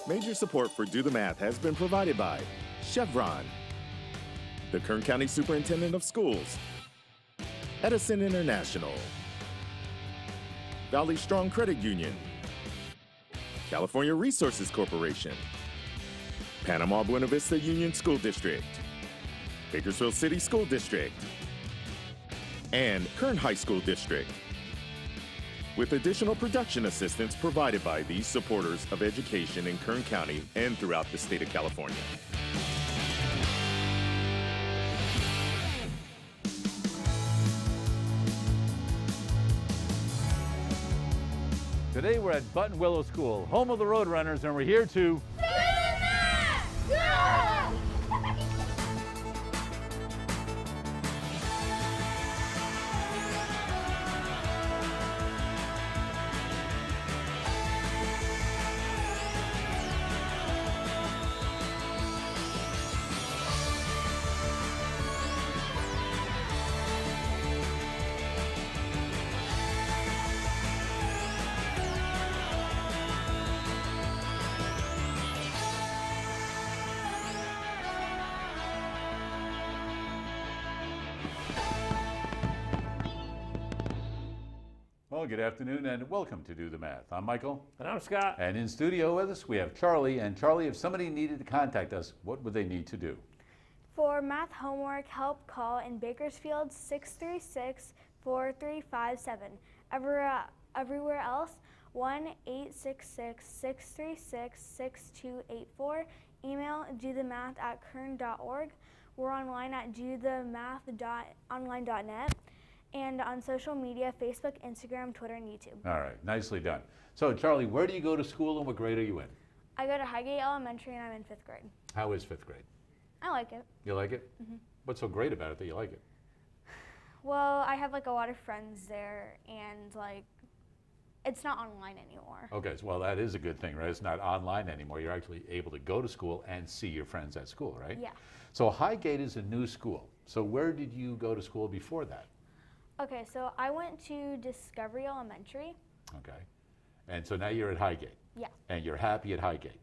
Major support for Do the Math has been provided by Chevron, the Kern County Superintendent of Schools, Edison International, Valley Strong Credit Union, California Resources Corporation, Panama Buena Vista Union School District, Bakersfield City School District, and Kern High School District, with additional production assistance provided by these supporters of education in Kern County and throughout the state of California. Today we're at Buttonwillow School, home of the Roadrunners, and we're here to... Well, good afternoon and welcome to Do the Math. I'm Michael. And I'm Scott. And in studio with us we have Charlie. And Charlie, if somebody needed to contact us, what would they need to do? For math homework, help call in Bakersfield 636-4357. Everywhere else, 1-866-636-6284. Email dothemath@kern.org. We're online at dothemath.online.net. And on social media, Facebook, Instagram, Twitter, and YouTube. All right, nicely done. So, Charlie, where do you go to school and what grade are you in? I go to Highgate Elementary and I'm in 5th grade. How is 5th grade? I like it. You like it? Mm-hmm. What's so great about it that you like it? Well, I have like a lot of friends there and like it's not online anymore. Okay, so, well, that is a good thing, right? It's not online anymore. You're actually able to go to school and see your friends at school, right? Yeah. So Highgate is a new school. So where did you go to school before that? Okay, so I went to Discovery Elementary. Okay. And so now you're at Highgate. Yeah. And you're happy at Highgate.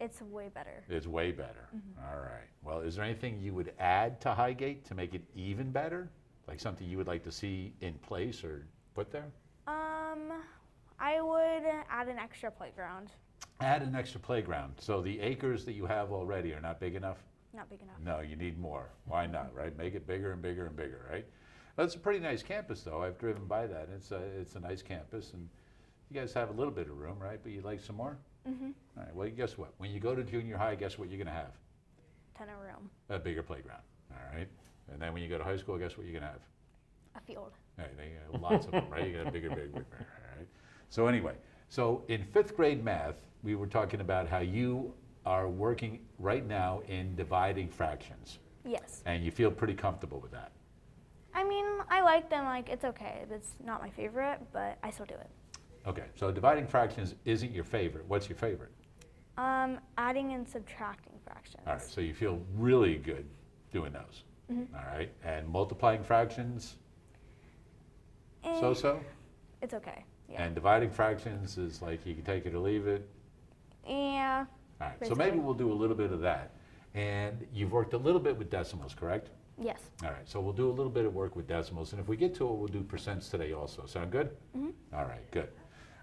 It's way better. It's way better. Mm-hmm. All right. Well, is there anything you would add to Highgate to make it even better? Like something you would like to see in place or put there? I would add an extra playground. Add an extra playground. So the acres that you have already are not big enough? Not big enough. No, you need more. Why not, right? Make it bigger and bigger and bigger, right? Well, it's a pretty nice campus, though. I've driven by that. It's a nice campus, and you guys have a little bit of room, right? But you'd like some more? Mm-hmm. All right, well, guess what? When you go to junior high, guess what you're going to have? Ton of room. A bigger playground, all right? And then when you go to high school, guess what you're going to have? A field. All right, you got lots of them, right? You got a bigger, all right? So anyway, so in 5th grade math, we were talking about how you are working right now in dividing fractions. Yes. And you feel pretty comfortable with that. I mean, I like them, like, it's okay. It's not my favorite, but I still do it. Okay, so dividing fractions isn't your favorite. What's your favorite? Adding and subtracting fractions. All right, so you feel really good doing those. Mm-hmm. All right, and multiplying fractions? So-so? It's okay, yeah. And dividing fractions is like you can take it or leave it? Yeah. All right, so maybe we'll do a little bit of that. And you've worked a little bit with decimals, correct? Yes. All right, so we'll do a little bit of work with decimals, and if we get to it, we'll do percents today also. Sound good? Mm-hmm. All right, good.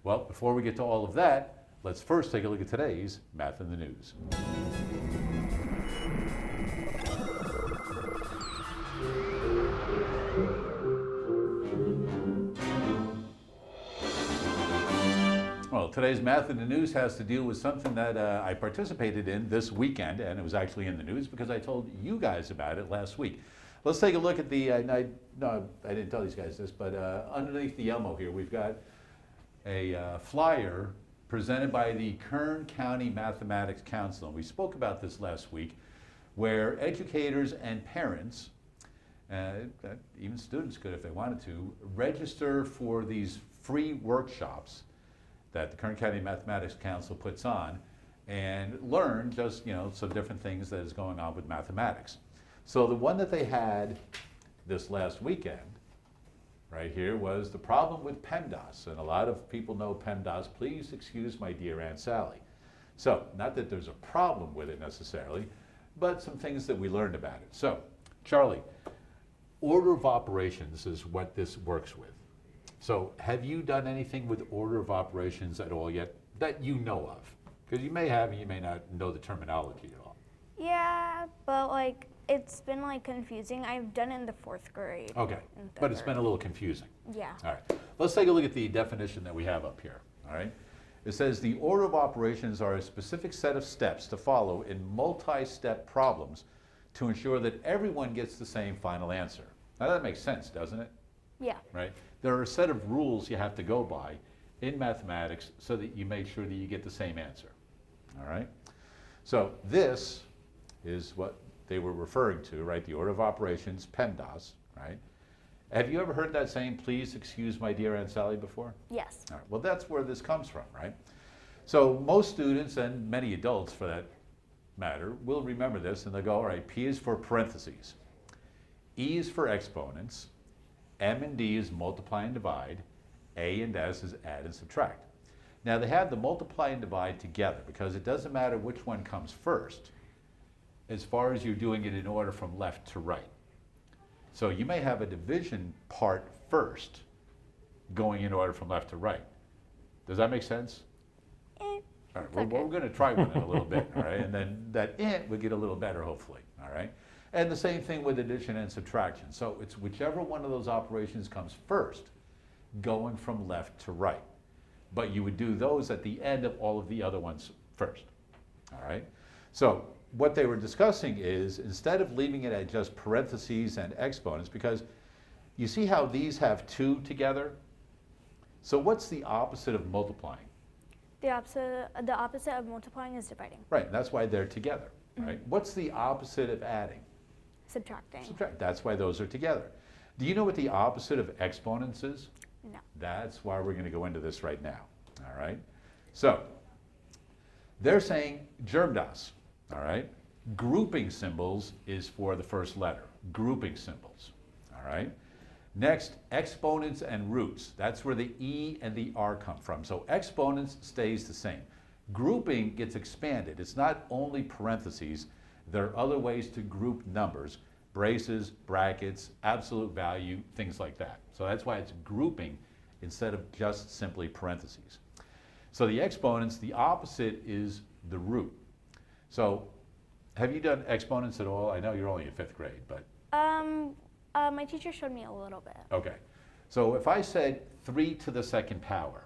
Well, before we get to all of that, let's first take a look at today's Math in the News. Well, today's Math in the News has to deal with something that I participated in this weekend, and it was actually in the news because I told you guys about it last week. Let's take a look at the, no, I didn't tell these guys this, but underneath the Elmo here, we've got a flyer presented by the Kern County Mathematics Council. And we spoke about this last week, where educators and parents, even students could if they wanted to, register for these free workshops that the Kern County Mathematics Council puts on and learn just, some different things that is going on with mathematics. So the one that they had this last weekend, right here, was the problem with PEMDAS. And a lot of people know PEMDAS. Please excuse my dear Aunt Sally. So, not that there's a problem with it necessarily, but some things that we learned about it. So, Charlie, order of operations is what this works with. So, have you done anything with order of operations at all yet that you know of? Because you may have and you may not know the terminology at all. Yeah, but like it's been like confusing. I've done it in the 4th grade. Okay, but it's been a little confusing. Yeah. All right, let's take a look at the definition that we have up here, all right? It says the order of operations are a specific set of steps to follow in multi-step problems to ensure that everyone gets the same final answer. Now that makes sense, doesn't it? Yeah. Right? There are a set of rules you have to go by in mathematics so that you make sure that you get the same answer, all right? So this is what they were referring to, right? The order of operations, PEMDAS, right? Have you ever heard that saying, please excuse my dear Aunt Sally, before? Yes. All right. Well, that's where this comes from, right? So most students, and many adults for that matter, will remember this and they'll go, all right, P is for parentheses, E is for exponents, M and D is multiply and divide, A and S is add and subtract. Now they have the multiply and divide together because it doesn't matter which one comes first as far as you're doing it in order from left to right. So you may have a division part first going in order from left to right. Does that make sense? All right, we're going to try one in a little bit, all right? And then that will get a little better, hopefully, all right? And the same thing with addition and subtraction. So it's whichever one of those operations comes first, going from left to right. But you would do those at the end of all of the other ones first, all right? So what they were discussing is, instead of leaving it at just parentheses and exponents, because you see how these have 2 together? So what's the opposite of multiplying? The opposite of multiplying is dividing. Right, and that's why they're together, right? What's the opposite of adding? Subtracting. Subtract. That's why those are together. Do you know what the opposite of exponents is? No. That's why we're going to go into this right now, all right? So, they're saying germdas, all right? Grouping symbols is for the first letter, grouping symbols, all right? Next, exponents and roots. That's where the E and the R come from. So exponents stays the same. Grouping gets expanded. It's not only parentheses. There are other ways to group numbers, braces, brackets, absolute value, things like that. So that's why it's grouping instead of just simply parentheses. So the exponents, the opposite is the root. So have you done exponents at all? I know you're only in 5th grade, but. My teacher showed me a little bit. Okay. So if I said 3 to the 2nd power,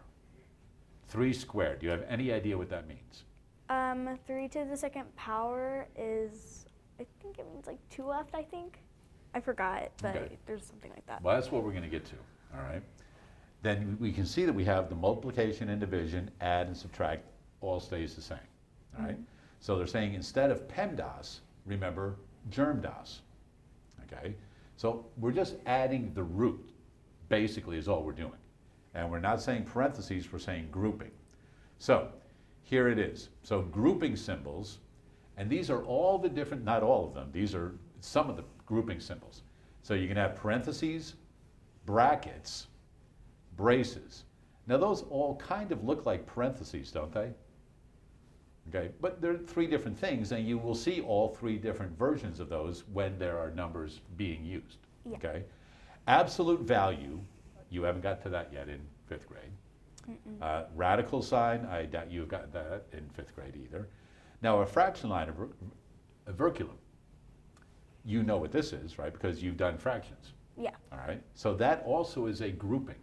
3 squared, do you have any idea what that means? 3 to the 2nd power is, I think it means like 2 left, I think. I forgot, but Okay. there's something like that. Well, that's what we're going to get to, all right? Then we can see that we have the multiplication and division, add and subtract, all stays the same, all right? So they're saying instead of PEMDAS, remember GERMDAS, okay? So we're just adding the root, basically, is all we're doing. And we're not saying parentheses, we're saying grouping. So here it is. So grouping symbols, and these are all the different, not all of them, these are some of the grouping symbols. So you can have parentheses, brackets, braces. Now those all kind of look like parentheses, don't they? Okay, but they're 3 different things, and you will see all 3 different versions of those when there are numbers being used. Yeah. Okay, absolute value, you haven't got to that yet in 5th grade. Radical sign, I doubt you've got that in 5th grade either. Now a fraction line, a verculum, you know what this is, right? Because you've done fractions. Yeah. All right, so that also is a grouping.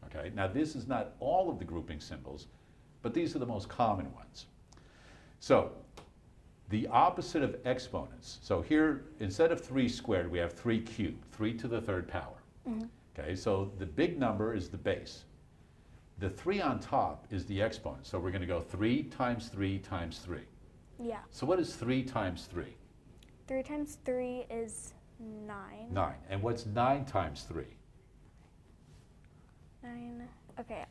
Okay, now this is not all of the grouping symbols, but these are the most common ones. So, the opposite of exponents. So here, instead of 3 squared, we have 3 cubed, 3 to the 3rd power. Okay, so the big number is the base. The 3 on top is the exponent. So we're going to go 3 times 3 times 3. Yeah. So what is 3 times 3? 3 times 3 is 9. 9. And what's 9 times 3? 9. Okay.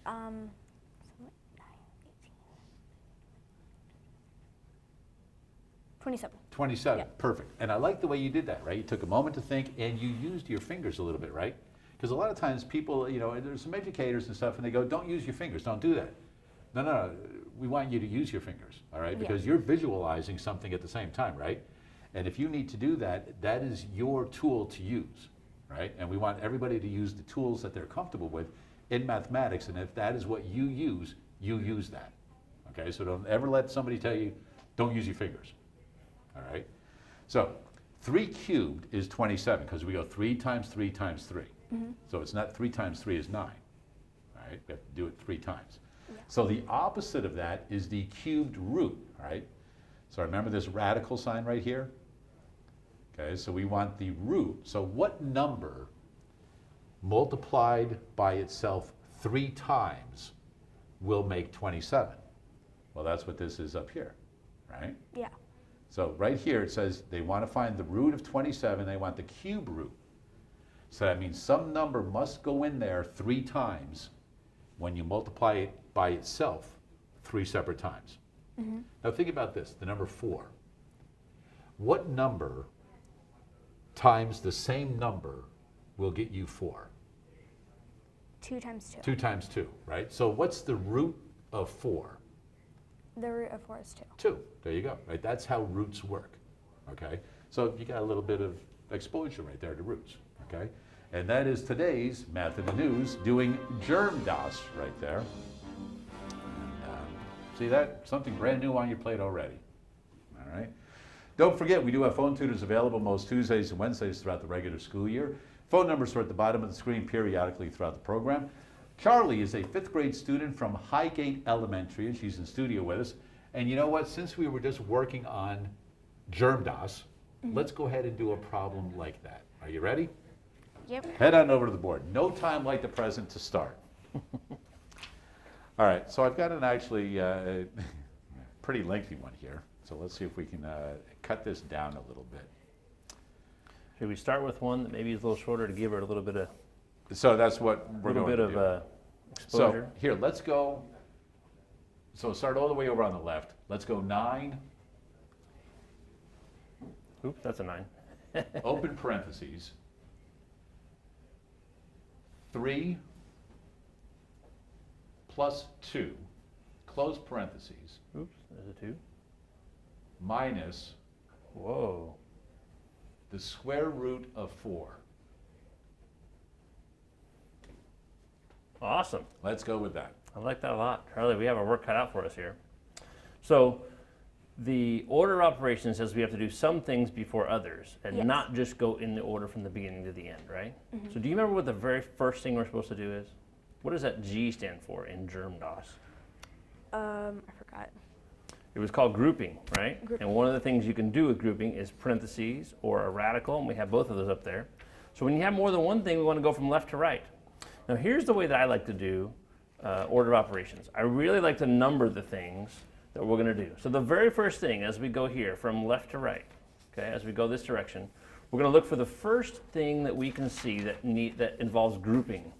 27. 27, Yeah. perfect. And I like the way you did that, right? You took a moment to think and you used your fingers a little bit, right? Because a lot of times people, you know, there's some educators and stuff and they go, don't use your fingers, don't do that. No, we want you to use your fingers, all right? Yeah. Because you're visualizing something at the same time, right? And if you need to do that, that is your tool to use, right? And we want everybody to use the tools that they're comfortable with in mathematics, and if that is what you use that, okay? So don't ever let somebody tell you, don't use your fingers, all right? So 3 cubed is 27, because we go 3 times 3 times 3. So it's not 3 times 3 is 9, all right? We have to do it 3 times. Yeah. So the opposite of that is the cubed root, all right? So remember this radical sign right here? Okay, so we want the root. So what number multiplied by itself 3 times will make 27? Well, that's what this is up here, right? Yeah. So right here it says they want to find the root of 27, they want the cube root. So that means some number must go in there 3 times when you multiply it by itself 3 separate times. Now think about this, the number 4. What number times the same number will get you 4? 2 times 2. 2 times 2, right? So what's the root of 4? The root of 4 is 2. 2. There you go, right? That's how roots work, okay? So you got a little bit of exposure right there to roots, okay? And that is today's Math in the News, doing germ DOS right there. And, see that? Something brand new on your plate already, all right? Don't forget, we do have phone tutors available most Tuesdays and Wednesdays throughout the regular school year. Phone numbers are at the bottom of the screen periodically throughout the program. Charli is a 5th grade student from Highgate Elementary, and she's in studio with us. And you know what? Since we were just working on germ DOS, let's go ahead and do a problem like that. Are you ready? Yep. Head on over to the board. No time like the present to start. All right, so I've got an actually pretty lengthy one here. So let's see if we can cut this down a little bit. Should we start with one that maybe is a little shorter to give her a little bit of So that's what we're going to do. exposure? So here, let's go. So start all the way over on the left. Let's go 9, Oops, that's a 9. open parentheses, 3 plus 2, close parentheses, Oops, there's a 2. minus Whoa. the square root of 4. Awesome. Let's go with that. I like that a lot. Charlie, we have our work cut out for us here. So the order of operations says we have to do some things before others and Yes. not just go in the order from the beginning to the end, right? So do you remember what the very first thing we're supposed to do is? What does that G stand for in germ DOS? I forgot. It was called grouping, right? Grouping. And one of the things you can do with grouping is parentheses or a radical, and we have both of those up there. So when you have more than one thing, we want to go from left to right. Now here's the way that I like to do order of operations. I really like to number the things that we're going to do. So the very first thing as we go here from left to right, okay, as we go this direction, we're going to look for the first thing that we can see that involves grouping,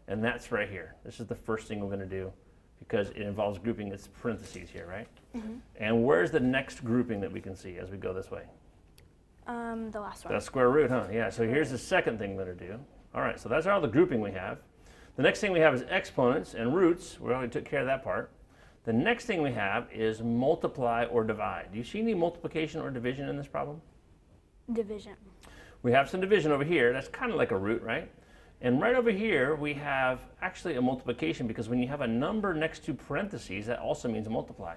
and that's right here. This is the first thing we're going to do because it involves grouping. It's parentheses here, right? And where's the next grouping that we can see as we go this way? The last one. That's square root, huh? Yeah, so here's the second thing we're going to do. All right, so that's all the grouping we have. The next thing we have is exponents and roots. We already took care of that part. The next thing we have is multiply or divide. Do you see any multiplication or division in this problem? Division. We have some division over here. That's kind of like a root, right? And right over here, we have actually a multiplication because when you have a number next to parentheses, that also means multiply.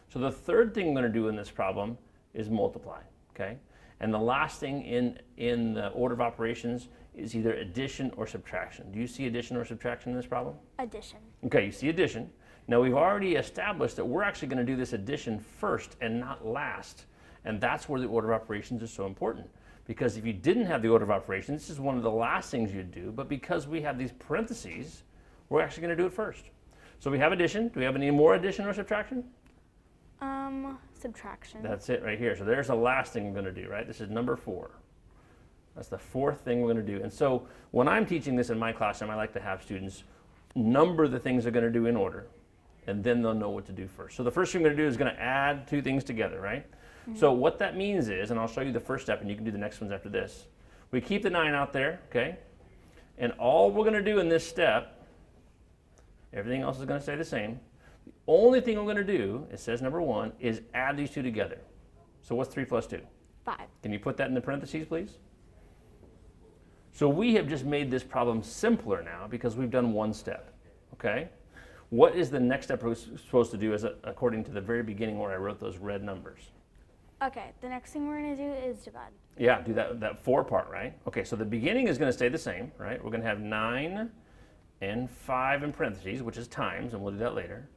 So the third thing we're going to do in this problem is multiply, okay? And the last thing in the order of operations is either addition or subtraction. Do you see addition or subtraction in this problem? Addition. Okay, you see addition. Now we've already established that we're actually going to do this addition first and not last. And that's where the order of operations is so important. Because if you didn't have the order of operations, this is one of the last things you'd do. But because we have these parentheses, we're actually going to do it first. So we have addition. Do we have any more addition or subtraction? Subtraction. That's it right here. So there's the last thing we're going to do, right? This is number 4. That's the fourth thing we're going to do. And so when I'm teaching this in my classroom, I like to have students number the things they're going to do in order, and then they'll know what to do first. So the first thing we're going to do is going to add 2 things together, right? So what that means is, and I'll show you the first step, and you can do the next ones after this. We keep the 9 out there, okay? And all we're going to do in this step, everything else is going to stay the same. The Only thing I'm going to do, it says number 1, is add these two together. So what's 3 plus 2? 5. Can you put that in the parentheses, please? So we have just made this problem simpler now because we've done one step, okay? What is the next step we're supposed to do according to the very beginning where I wrote those red numbers? Okay, the next thing we're going to do is divide. Yeah, do that 4 part, right? Okay, so the beginning is going to stay the same, right? We're going to have 9 and 5 in parentheses, which is times, and we'll do that later,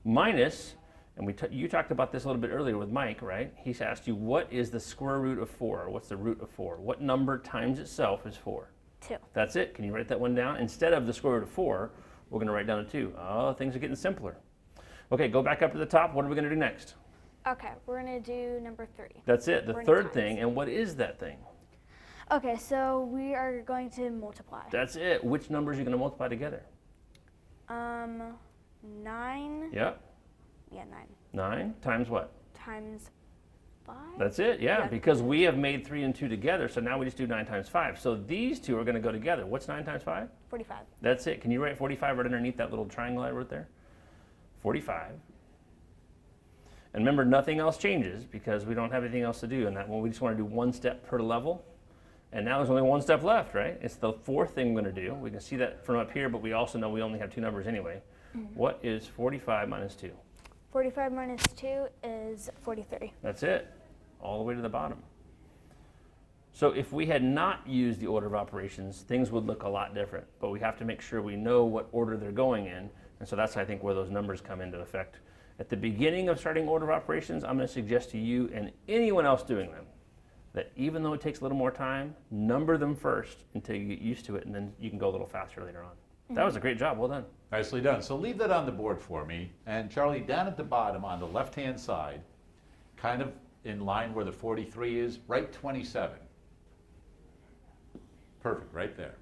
minus, and you talked about this a little bit earlier with Mike, right? He's asked you, what is the square root of 4? Or what's the root of 4? What number times itself is 4? 2. That's it. Can you write that one down? Instead of the square root of 4, we're going to write down a 2. Oh, things are getting simpler. Okay, go back up to the top. What are we going to do next? Okay, we're going to do number 3. That's it, the We're gonna third times. thing. And what is that thing? Okay, so we are going to multiply. That's it. Which numbers are you going to multiply together? 9. Yep. Yeah, 9. 9 times what? Times 5. That's it, yeah, Yeah. because we have made 3 and 2 together, so now we just do 9 times 5. So these two are going to go together. What's 9 times 5? 45. That's it. Can you write 45 right underneath that little triangle I wrote there? 45. And remember, nothing else changes because we don't have anything else to do in that one. We just want to do one step per level. And now there's only one step left, right? It's the fourth thing we're going to do. We can see that from up here, but we also know we only have 2 numbers anyway. What is 45 minus 2? 45 minus 2 is 43. That's it, all the way to the bottom. So if we had not used the order of operations, things would look a lot different, but we have to make sure we know what order they're going in, and so that's, I think, where those numbers come into effect. At the beginning of starting order of operations, I'm going to suggest to you and anyone else doing them that even though it takes a little more time, number them first until you get used to it, and then you can go a little faster later on. That was a great job, well done. Nicely done. So leave that on the board for me. And Charlie, down at the bottom on the left-hand side, kind of in line where the 43 is, write 27. Perfect, right there.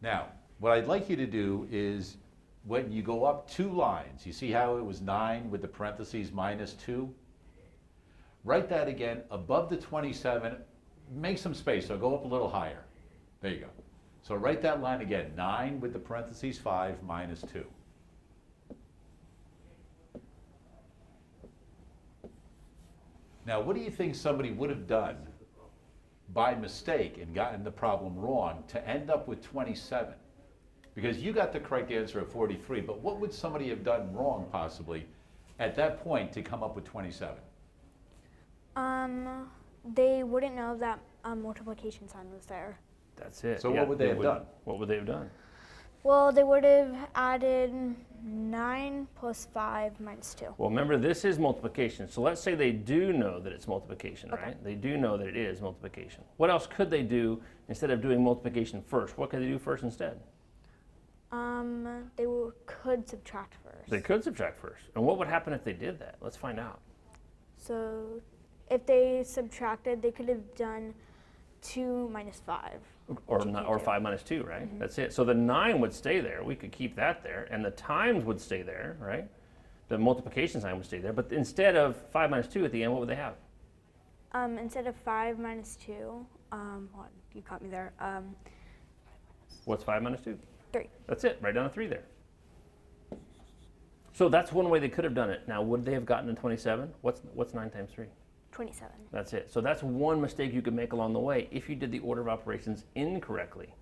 Now, what I'd like you to do is when you go up 2 lines, you see how it was 9 with the parentheses minus 2? Write that again above the 27, make some space, so go up a little higher. There you go. So write that line again, 9 with the parentheses 5 minus 2. Now, what do you think somebody would have done by mistake and gotten the problem wrong to end up with 27? Because you got the correct answer of 43, but what would somebody have done wrong possibly at that point to come up with 27? They wouldn't know that multiplication sign was there. That's it. So what would they have done? What would they have done? Well, they would have added 9 plus 5 minus 2. Well, remember, this is multiplication. So let's say they do know that it's multiplication, Okay. right? They do know that it is multiplication. What else could they do instead of doing multiplication first? What could they do first instead? They could subtract first. They could subtract first. And what would happen if they did that? Let's find out. So if they subtracted, they could have done 2 minus 5. Or, Which you not, can't or do. 5 minus 2, right? That's it. So the 9 would stay there. We could keep that there. And the times would stay there, right? The multiplication sign would stay there. But instead of 5 minus 2 at the end, what would they have? Instead of 5 minus 2, hold on, you caught me there. What's 5 minus 2? 3. That's it. Write down a 3 there. So that's one way they could have done it. Now, would they have gotten a 27? What's 9 times 3? 27. That's it. So that's one mistake you could make along the way if you did the order of operations incorrectly.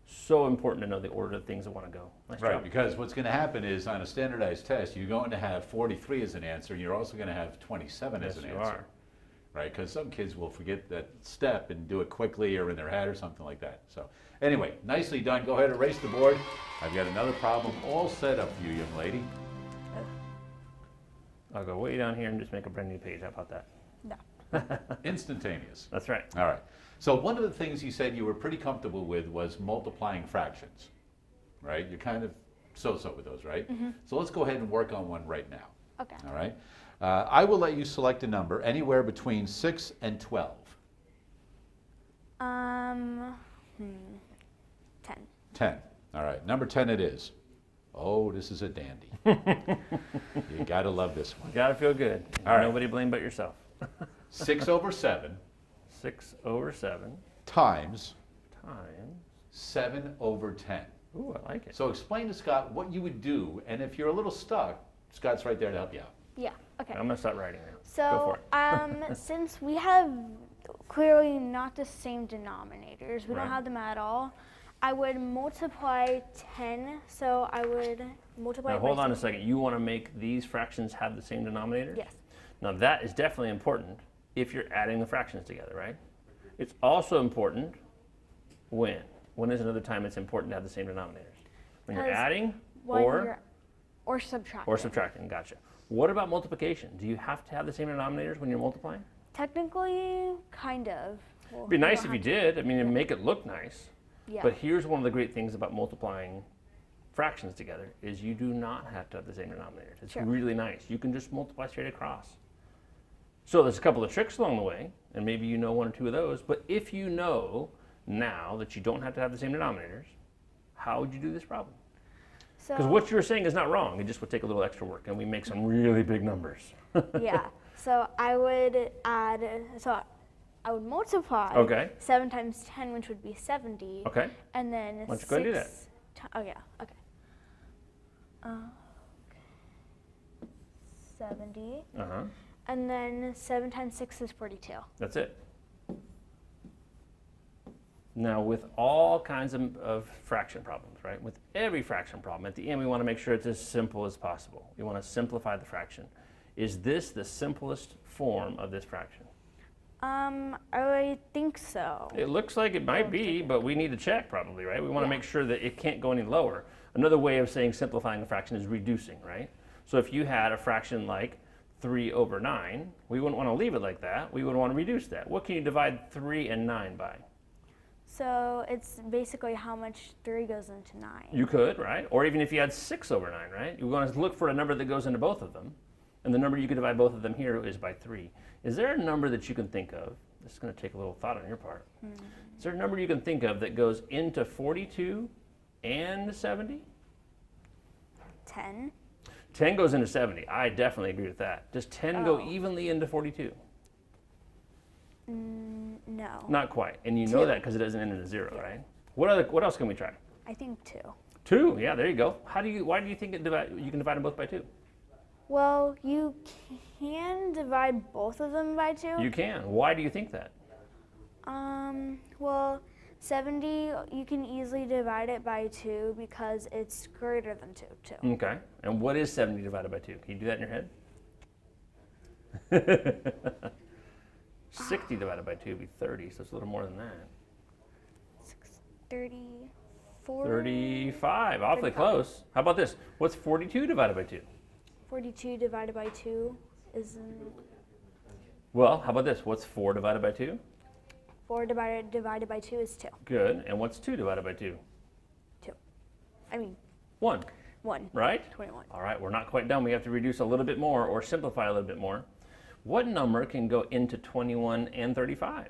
So important to know the order of things that want to go. Nice Right, job. because what's going to happen is on a standardized test, you're going to have 43 as an answer, and you're also going to have 27 as Yes, an you answer. are. Right, because some kids will forget that step and do it quickly or in their head or something like that. So anyway, nicely done. Go ahead and erase the board. I've got another problem all set up for you, young lady. I'll go way down here and just make a brand new page. How about that? No. Instantaneous. That's right. All right. So one of the things you said you were pretty comfortable with was multiplying fractions, right? You're kind of so-so with those, right? So let's go ahead and work on one right now. Okay. All right. I will let you select a number anywhere between 6 and 12. 10. 10. All right. Number 10 it is. Oh, this is a dandy. You got to love this one. You gotta feel good. All right. Nobody blame but yourself. 6 over 7 6 over 7 times times. 7 over 10. Ooh, I like it. So explain to Scott what you would do, and if you're a little stuck, Scott's right there to help you out. Yeah. Okay. I'm gonna start writing now. Go So, for it. since we have clearly not the same denominators, we Right. don't have them at all, I would multiply 10. So I would multiply Now it by hold on a 7. second. You want to make these fractions have the same denominator? Yes. Now that is definitely important if you're adding the fractions together, right? It's also important when? When is another time it's important to have the same denominators? When you're 'Cause adding When or you're- or subtracting. or subtracting, gotcha. What about multiplication? Do you have to have the same denominators when you're multiplying? Technically, kind of. Well, It'd be you nice don't if you have to- did. I mean, it'd make it look nice. Yeah. But here's one of the great things about multiplying fractions together is you do not have to have the same denominators. It's Sure. really nice. You can just multiply straight across. So there's a couple of tricks along the way, and maybe you know one or two of those, but if you know now that you don't have to have the same denominators, how would you do this problem? Because So what you're saying is not wrong. It just would take a little extra work, and we make some really big numbers. yeah. So I would add. So I would multiply. Okay. 7 times 10, which would be 70. Okay? And then Why don't you go ahead and do that? Oh yeah. Okay. Okay. 70. Uh-huh. And then 7 times 6 is 42. That's it. Now, with all kinds of fraction problems, right? With every fraction problem, at the end we want to make sure it's as simple as possible. We want to simplify the fraction. Is this the simplest form of this fraction? I think so. It looks like it might be, but we need to check probably, right? We want to Yeah. make sure that it can't go any lower. Another way of saying simplifying a fraction is reducing, right? So if you had a fraction like 3/9, we wouldn't want to leave it like that. We would want to reduce that. What can you divide 3 and 9 by? So it's basically how much 3 goes into 9. You could, right? Or even if you had 6/9, right? You want to look for a number that goes into both of them. And the number you could divide both of them here is by 3. Is there a number that you can think of? This is going to take a little thought on your part. Is there a number you can think of that goes into 42 and 70? 10. 10 goes into 70. I definitely agree with that. Does 10 go Oh. evenly into 42? No. Not quite. And you know 2. that because it doesn't end in a 0, right? What else can we try? I think 2. 2. Yeah, there you go. Why do you think you can divide them both by 2? Well, you can divide both of them by 2. You can. Why do you think that? Well, 70, you can easily divide it by 2 because it's greater than 2, too. Okay. And what is 70 divided by 2? Can you do that in your head? 60 divided by 2 would be 30, so it's a little more than that. 34. 35. Awfully 35. close. How about this? What's 42 divided by 2? 42 divided by 2 is Well, how about this? What's 4 divided by 2? 4 divided by 2 is 2. Good. And what's 2 divided by 2? 2. I mean, 1, 1. right? 21. All right, we're not quite done. We have to reduce a little bit more or simplify a little bit more. What number can go into 21 and 35?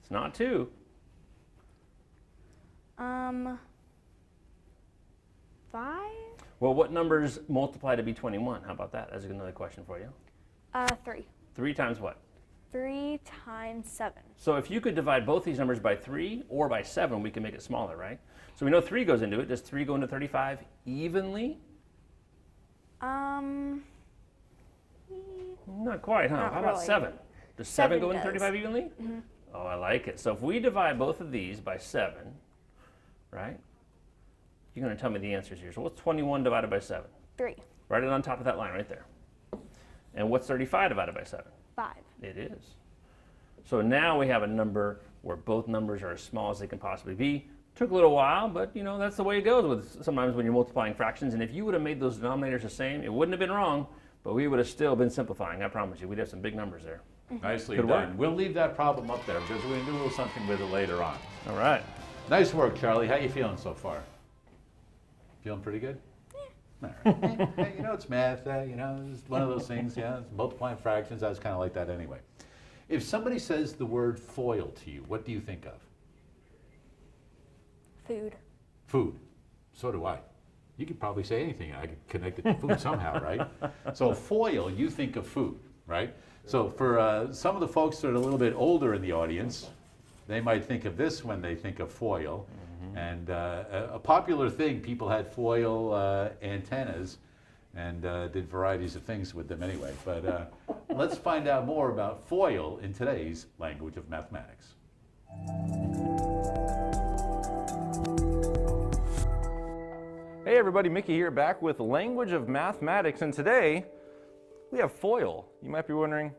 It's not 2. 5? Well, what numbers multiply to be 21? How about that? That's another question for you. 3. 3 times what? 3 times 7. So if you could divide both these numbers by 3 or by 7, we can make it smaller, right? So we know 3 goes into it. Does 3 go into 35 evenly? Not quite, huh? Not How about really. 7? Does 7 go into does. 35 evenly? Oh, I like it. So if we divide both of these by 7, right? You're going to tell me the answers here. So what's 21 divided by 7? 3. Write it on top of that line right there. And what's 35 divided by 7? 5. It is. So now we have a number where both numbers are as small as they can possibly be. Took a little while, but you know, that's the way it goes with sometimes when you're multiplying fractions. And if you would have made those denominators the same, it wouldn't have been wrong, but we would have still been simplifying. I promise you, we'd have some big numbers there. Nicely Good done. work. We'll leave that problem up there because we're going to do a little something with it later on. All right. Nice work, Charlie. How you feeling so far? Feeling pretty good? Yeah. All right. Hey, you know, it's math. You know, it's one of those things. Yeah, it's multiplying fractions. I was kind of like that anyway. If somebody says the word foil to you, what do you think of? Food. Food. So do I. You could probably say anything. I could connect it to food somehow, right? So foil, you think of food, right? So for some of the folks that are a little bit older in the audience, they might think of this when they think of foil. And a popular thing, people had foil antennas and did varieties of things with them anyway. But let's find out more about FOIL in today's language of mathematics. Hey everybody, Mickey here, back with Language of Mathematics, and today we have FOIL. You might be wondering,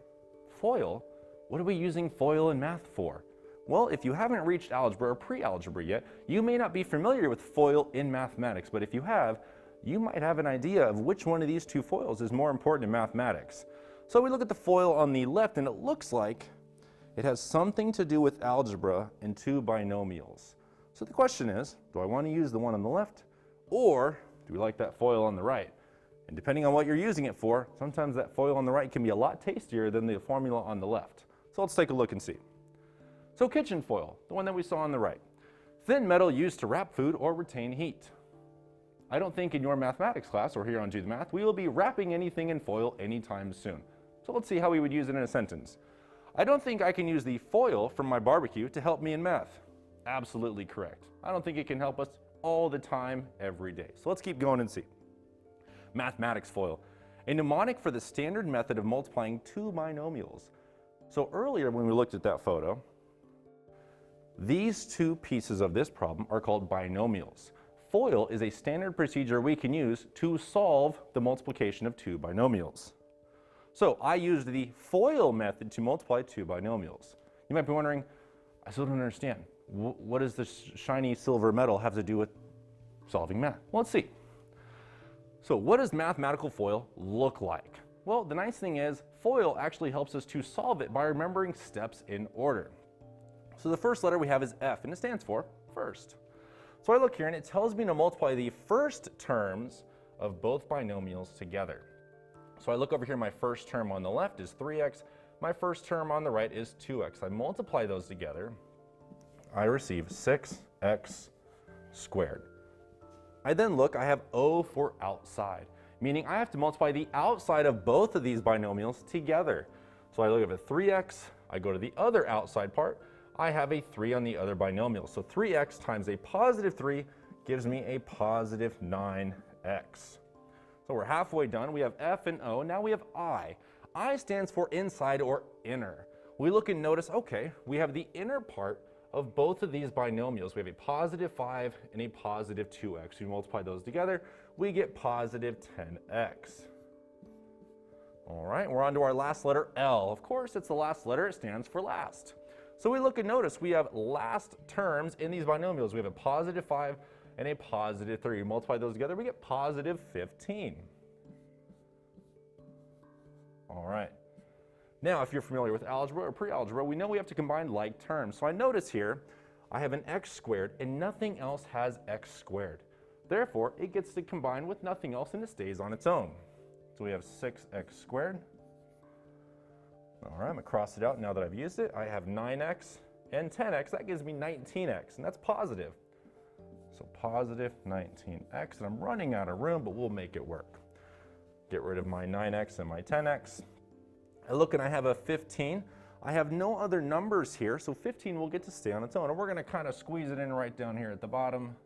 FOIL? What are we using FOIL in math for? Well, if you haven't reached algebra or pre-algebra yet, you may not be familiar with FOIL in mathematics, but if you have, you might have an idea of which one of these two FOILs is more important in mathematics. So we look at the FOIL on the left, and it looks like it has something to do with algebra and two binomials. So the question is, do I want to use the one on the left, or do we like that FOIL on the right? And depending on what you're using it for, sometimes that FOIL on the right can be a lot tastier than the formula on the left. So let's take a look and see. So kitchen foil, the one that we saw on the right. Thin metal used to wrap food or retain heat. I don't think in your mathematics class or here on Do the Math, we will be wrapping anything in foil anytime soon. So let's see how we would use it in a sentence. I don't think I can use the foil from my barbecue to help me in math. Absolutely correct. I don't think it can help us all the time, every day. So let's keep going and see. Mathematics foil, a mnemonic for the standard method of multiplying two binomials. So earlier when we looked at that photo, these two pieces of this problem are called binomials. FOIL is a standard procedure we can use to solve the multiplication of two binomials. So I used the FOIL method to multiply two binomials. You might be wondering, I still don't understand. What does this shiny silver metal have to do with solving math? Well, let's see. So what does mathematical FOIL look like? Well, the nice thing is FOIL actually helps us to solve it by remembering steps in order. So the first letter we have is F, and it stands for first. So I look here and it tells me to multiply the first terms of both binomials together. So I look over here, my first term on the left is 3x, my first term on the right is 2x. I multiply those together, I receive 6x squared. I then look, I have O for outside, meaning I have to multiply the outside of both of these binomials together. So I look at 3x, I go to the other outside part, I have a 3 on the other binomial. So 3x times a positive 3 gives me a positive 9x. So we're halfway done. We have F and O. Now we have I. I stands for inside or inner. We look and notice, okay, we have the inner part of both of these binomials. We have a positive 5 and a positive 2x. We multiply those together, we get positive 10x. All right, we're on to our last letter, L. Of course, it's the last letter. It stands for last. So we look and notice we have last terms in these binomials. We have a positive 5 and a positive 3. We multiply those together, we get positive 15. All right. Now, if you're familiar with algebra or pre-algebra, we know we have to combine like terms. So I notice here, I have an x squared and nothing else has x squared. Therefore, it gets to combine with nothing else and it stays on its own. So we have 6x squared. All right, I'm gonna cross it out now that I've used it. I have 9x and 10x, that gives me 19x, and that's positive. So positive 19x, and I'm running out of room, but we'll make it work. Get rid of my 9x and my 10x. I look and I have a 15. I have no other numbers here, so 15 will get to stay on its own, and we're gonna kind of squeeze it in right down here at the bottom.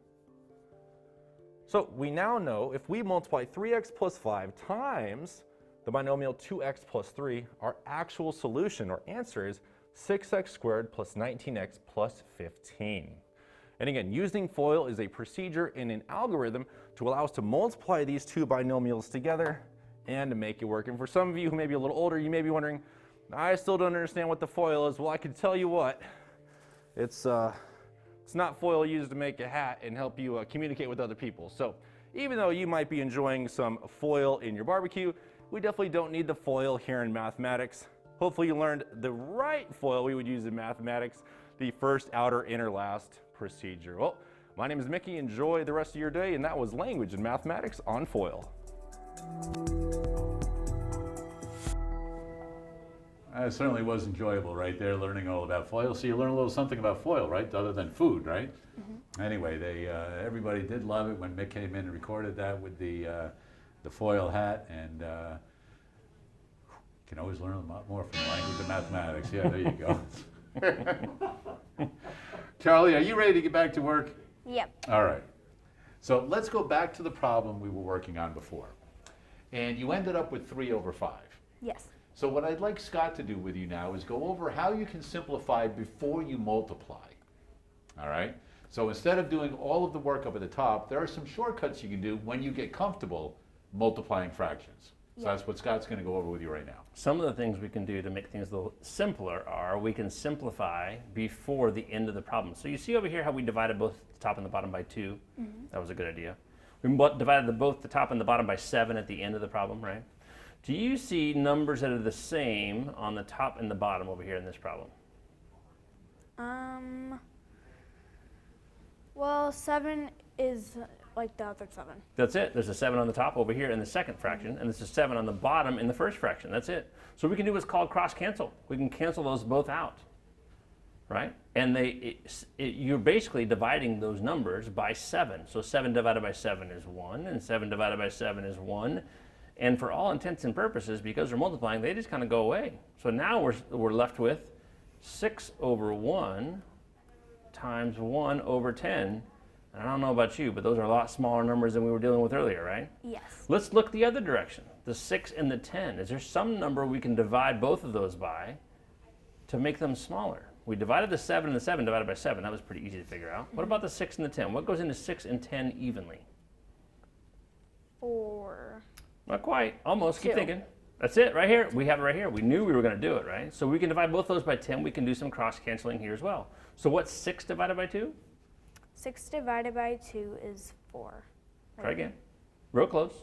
So we now know if we multiply 3x plus 5 times the binomial 2x plus 3, our actual solution or answer is 6x squared plus 19x plus 15. And again, using FOIL is a procedure in an algorithm to allow us to multiply these two binomials together and to make it work. And for some of you who may be a little older, you may be wondering, I still don't understand what the FOIL is. Well, I can tell you what, it's not FOIL used to make a hat and help you communicate with other people. So even though you might be enjoying some FOIL in your barbecue, we definitely don't need the FOIL here in mathematics. Hopefully you learned the right FOIL we would use in mathematics, the first, outer, inner, last procedure. Well, my name is Mickey. Enjoy the rest of your day, and that was Language and Mathematics on FOIL. It certainly was enjoyable right there, learning all about FOIL. So you learn a little something about FOIL, right? Other than food, right? Mm-hmm. Anyway, everybody did love it when Mick came in and recorded that with the FOIL hat, and you can always learn a lot more from the Language of Mathematics. Yeah, there you go. Charlie, are you ready to get back to work? Yep. All right. So let's go back to the problem we were working on before. and you ended up with 3 over 5. Yes. So what I'd like Scott to do with you now is go over how you can simplify before you multiply. All right? So instead of doing all of the work up at the top, there are some shortcuts you can do when you get comfortable multiplying fractions. So that's what Scott's going to go over with you right now. Some of the things we can do to make things a little simpler are we can simplify before the end of the problem. So you see over here how we divided both the top and the bottom by 2. That was a good idea. We divided both the top and the bottom by 7 at the end of the problem, right? Do you see numbers that are the same on the top and the bottom over here in this problem? Well, 7 is like the other 7. That's it. There's a 7 on the top over here in the second fraction, and there's a 7 on the bottom in the first fraction. That's it. So we can do what's called cross cancel. We can cancel those both out, right? And you're basically dividing those numbers by 7. So 7 divided by 7 is 1, and 7 divided by 7 is 1. And for all intents and purposes, because we're multiplying, they just kind of go away. So now we're left with 6 over 1 times 1 over 10. And I don't know about you, but those are a lot smaller numbers than we were dealing with earlier, right? Yes. Let's look the other direction, the 6 and the 10. Is there some number we can divide both of those by to make them smaller? We divided the 7 and the 7 divided by 7. That was pretty easy to figure out. What about the 6 and the 10? What goes into 6 and 10 evenly? 4. Not quite. Almost. Keep 2. thinking. That's it right here. We have it right here. We knew we were going to do it, right? So we can divide both those by 10. We can do some cross-canceling here as well. So what's 6 divided by 2? 6 divided by 2 is 4. Try again. Real close.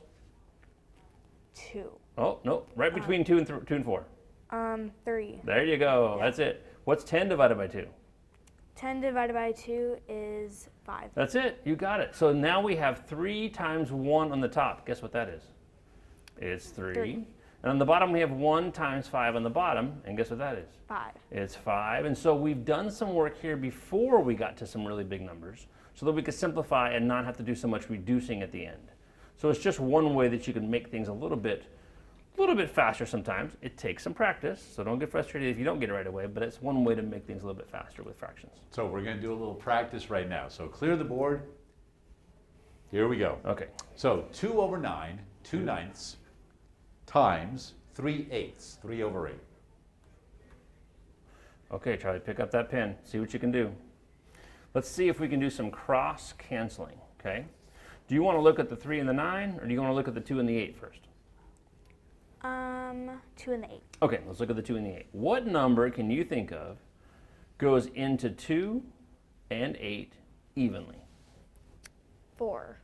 2. Oh, no. Right between 2 and 4. 3. There you go. Yeah. That's it. What's 10 divided by 2? 10 divided by 2 is 5. That's it. You got it. So now we have 3 times 1 on the top. Guess what that is? It's 3. 3. And on the bottom, we have 1 times 5 on the bottom. And guess what that is? 5. It's 5. And so we've done some work here before we got to some really big numbers so that we could simplify and not have to do so much reducing at the end. So it's just one way that you can make things a little bit faster sometimes. It takes some practice, so don't get frustrated if you don't get it right away, but it's one way to make things a little bit faster with fractions. So we're going to do a little practice right now. So clear the board. Here we go. Okay. So 2 over 9, 2 ninths, times 3 eighths, 3 over 8. Okay, Charlie, pick up that pen. See what you can do. Let's see if we can do some cross canceling, okay? Do you want to look at the 3 and the 9, or do you want to look at the 2 and the 8 first? 2 and the 8. Okay, let's look at the 2 and the 8. What number can you think of goes into 2 and 8 evenly? 4.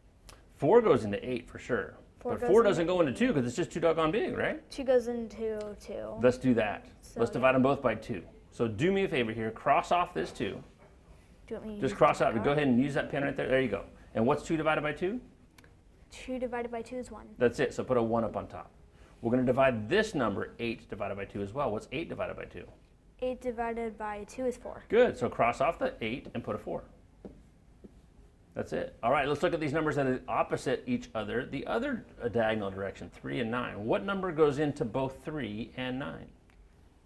4 goes into 8 for sure. But 4 doesn't go into 2 because it's just too doggone big, right? 2 goes into 2. Let's do that. So, Let's divide them both by 2. So do me a favor here. Cross off this 2. Do you want me to Just use cross the out. Go ahead and use that pen right there. There you go. And what's 2 divided by 2? 2 divided by 2 is 1. That's it. So put a 1 up on top. We're going to divide this number, 8 divided by 2 as well. What's 8 divided by 2? 8 divided by 2 is 4. Good. So cross off the 8 and put a 4. That's it. All right, let's look at these numbers that are opposite each other. The other diagonal direction, 3 and 9. What number goes into both 3 and 9?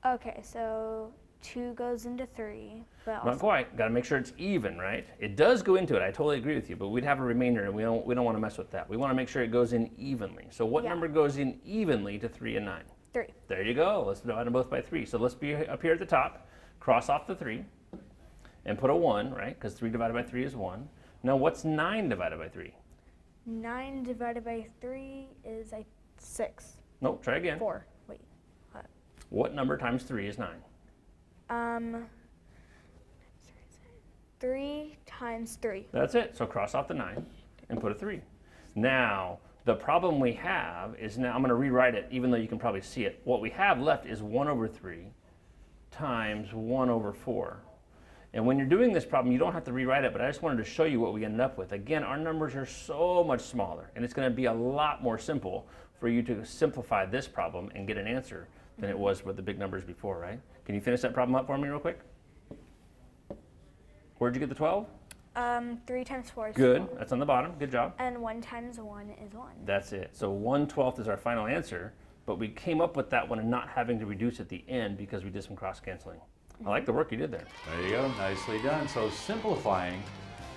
Okay, so 2 goes into 3, but also Not quite. Got to make sure it's even, right? It does go into it. I totally agree with you, but we'd have a remainder, and we don't want to mess with that. We want to make sure it goes in evenly. So what Yeah. number goes in evenly to 3 and 9? 3. There you go. Let's divide them both by 3. So let's be up here at the top. Cross off the 3 and put a 1, right? Because 3 divided by 3 is 1. Now what's 9 divided by 3? 9 divided by 3 is 6. Nope, try again. 4. Wait. What number times 3 is 9? 3 times 3. That's it. So cross off the 9 and put a 3. Now, the problem we have is now, I'm going to rewrite it even though you can probably see it. What we have left is 1 over 3 times 1 over 4. And when you're doing this problem, you don't have to rewrite it, but I just wanted to show you what we ended up with. Again, our numbers are so much smaller, and it's going to be a lot more simple for you to simplify this problem and get an answer than it was with the big numbers before, right? Can you finish that problem up for me real quick? Where'd you get the 12? 3 times 4 is Good. 12. That's on the bottom. Good job. And 1 times 1 is 1. That's it. So 1/12 is our final answer, but we came up with that one and not having to reduce at the end because we did some cross canceling. I like the work you did there. There you go, nicely done. So simplifying